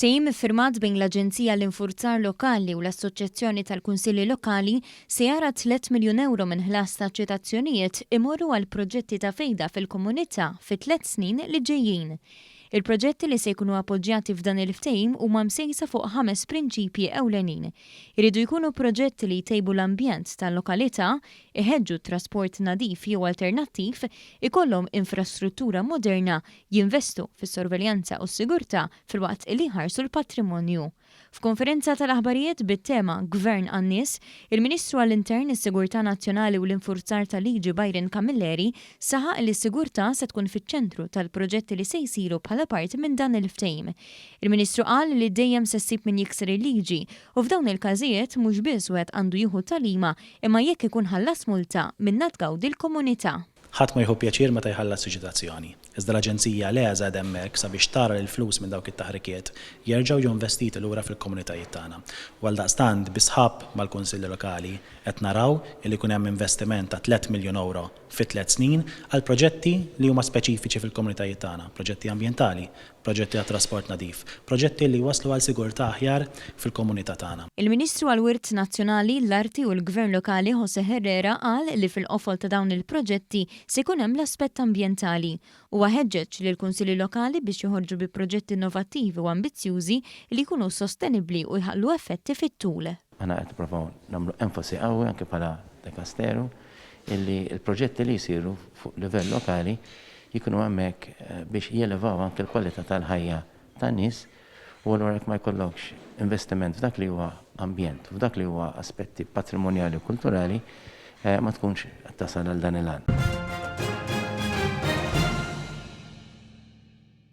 Il-ftehim iffirmat bejn l-Aġenzija l-Infurzar Lokali u l-Assoċjazzjoni tal-Kunsilli Lokali se jara Tliet Miljun Ewro minn ħlas taċ-ċitazzjonijiet imorru għal proġetti ta' fejda fil-komunità fit-3 snin li ġejjin. Il-proġetti li se jkunu appoġġjati f'dan il-ftehim huma msejsa fuq 5 prinċipji ewlenin. Iridu jkunu proġetti li jtejbu l-ambjent tal-lokalità, iħeġġu trasport nadif jew alternattiv, ikollhom infrastruttura moderna, jinvestu fis-sorveljanza u s-sigurtà filwaqt li jħarsu l-patrimonju. F'konferenza tal-aħbarijiet bit-tema Gvern għan-Nies, il-Ministru għall-Intern, is-Sigurtà Nazzjonali u l-Infurzar tal-Liġi Byron Camilleri saħaq li s-sigurtà se tkun fiċ-ċentru tal-proġetti li se jsiru bħala parti minn dan il-ftehim. Il-Ministru qal li dejjem se ssib min jikser il-liġi u f'dawn il-każijiet mhux biss wieħed għandu jieħu talima imma jekk ikun ħallas multa minna tgawdi l-komunità. Ħadd ma jieħu pjaċir meta jħallas fiċ-ċitazzjoni. Iżda l-Aġenzija leża hemmhekk sabiex tara l-flus minn dawk it-taħrikiet jerġgħu jinvestiti lura fil-komunitajiet tagħna. U għaldaqstant bisħab mal-Kunsilli Lokali qed naraw li jkun hemm investiment ta' 3 miljun euro fi 3 snin għal proġetti li huma speċifiċi fil-komunitajiet tagħna, proġetti ambjentali, proġetti għat trasport nadif, proġetti li waslu għal sigurtà aħjar fil-komunità tagħna. Il-Ministru għall-Wirt Nazzjonali, l-Arti u l-Gvern Lokali José Herrera qal li fil-qofol ta' dawn il-proġetti se jkun hemm l-aspett ambjentali u ħeġġeġ lil kunsilli lokali biex joħorġu bi proġetti innovattivi u ambizzjużi li jkunu sostenibbli u jħallu effetti fit-tul. Aħna qed nippruvaw nagħmlu enfasi qawwi anke bħala Dikasteru illi l-proġetti li jsiru fuq livell lokali jikunu hemmhekk biex jelevaw anke l-kwalità tal-ħajja tan-nies u allura ma jkollokx investiment f'dak li huwa ambjent, f'dak li huwa aspetti patrimonjali u kulturali ma tkunx tasal għal dan il-għan.